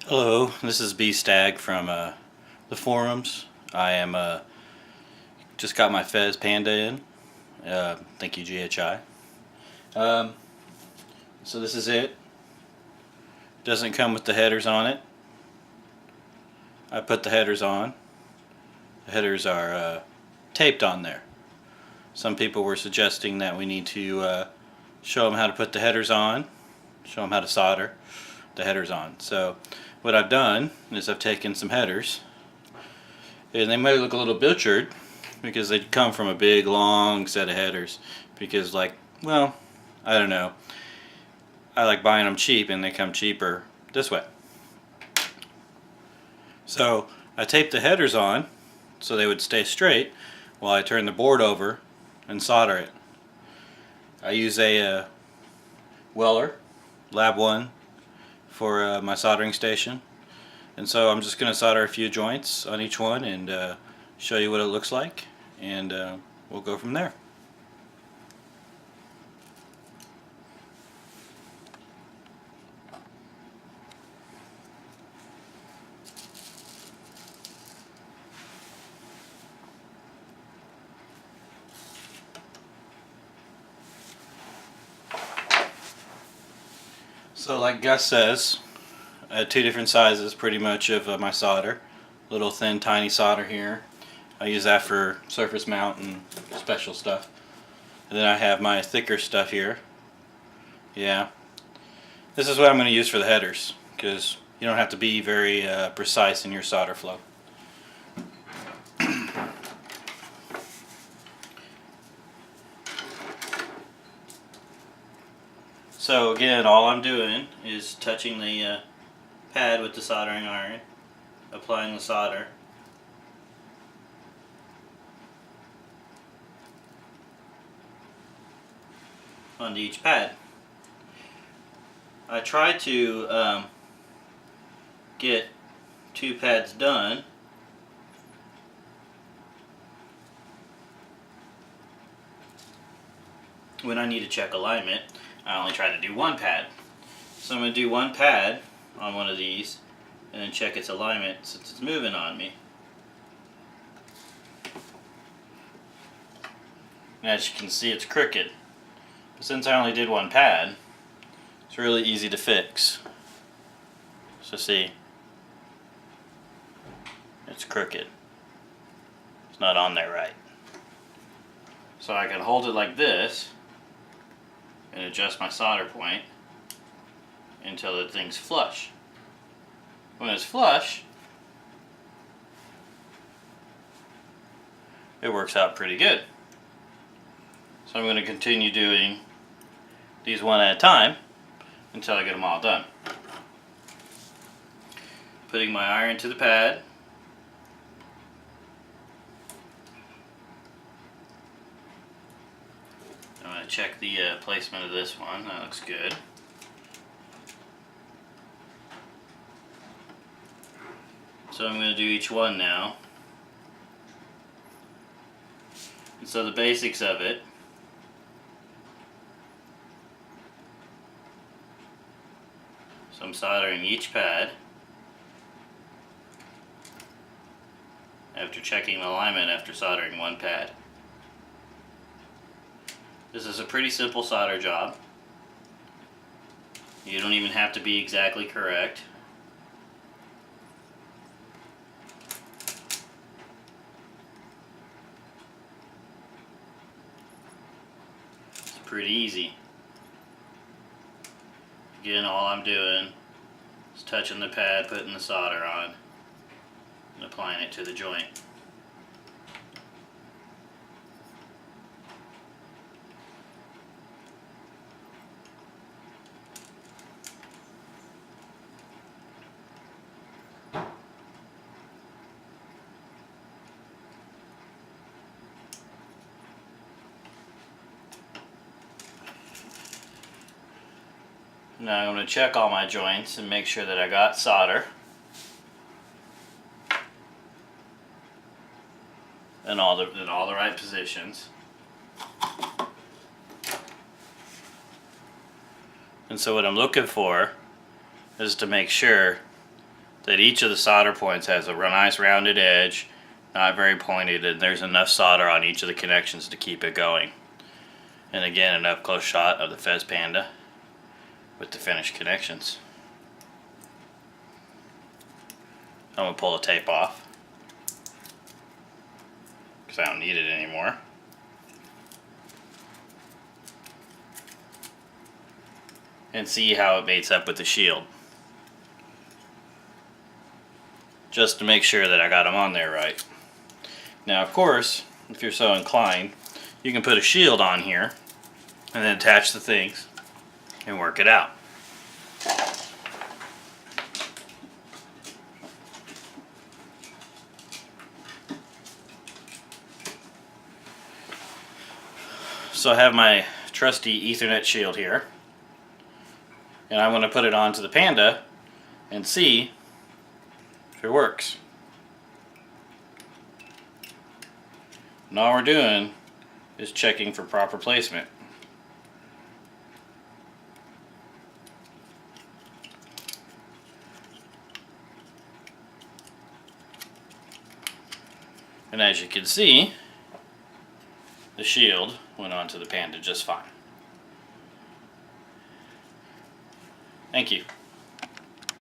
Hello, this is B Stag from the forums. I am just got my Fez Panda in. Thank you, GHI. Um, so this is it. Doesn't come with the headers on it. I put the headers on. The headers are taped on there. Some people were suggesting that we need to show them how to put the headers on, show them how to solder the headers on. So what I've done is I've taken some headers, and they may look a little butchered because they come from a big long set of headers, because I don't know, I like buying them cheap and they come cheaper this way. So I taped the headers on so they would stay straight while I turn the board over and solder it. I use a Weller Lab 1 for my soldering station, and so I'm just going to solder a few joints on each one and show you what it looks like, and we'll go from there. So like Gus says, I had two different sizes pretty much of my solder. Little thin tiny solder here. I use that for surface mount and special stuff. And then I have my thicker stuff here. Yeah. This is what I'm going to use for the headers, because you don't have to be very precise in your solder flow. So again, all I'm doing is touching the pad with the soldering iron, applying the solder, onto each pad. I try to get two pads done when I need to check alignment. I only try to do one pad. So I'm going to do one pad on one of these and then check its alignment since it's moving on me. And as you can see, it's crooked. But since I only did one pad, it's really easy to fix. So see, it's crooked. It's not on there right. So I can hold it like this and adjust my solder point until the thing's flush. When it's flush, it works out pretty good. So I'm going to continue doing these one at a time until I get them all done. Putting my iron to the pad. I'm going to check the placement of this one. That looks good. So I'm going to do each one now. And so the basics of it. So I'm soldering each pad after checking the alignment after soldering one pad. This is a pretty simple solder job. You don't even have to be exactly correct. It's pretty easy. Again, all I'm doing is touching the pad, putting the solder on, and applying it to the joint. Now I'm going to check all my joints and make sure that I got solder in all the right positions. And so what I'm looking for is to make sure that each of the solder points has a nice rounded edge, not very pointed, and there's enough solder on each of the connections to keep it going. And again, an up close shot of the Fez Panda with the finished connections. I'm going to pull the tape off because I don't need it anymore. And see how it mates up with the shield. Just to make sure that I got them on there right. Now, of course, if you're so inclined, you can put a shield on here and then attach the things and work it out. So I have my trusty Ethernet shield here, and I'm going to put it onto the Panda and see if it works. And all we're doing is checking for proper placement. And as you can see, the shield went onto the Panda just fine. Thank you.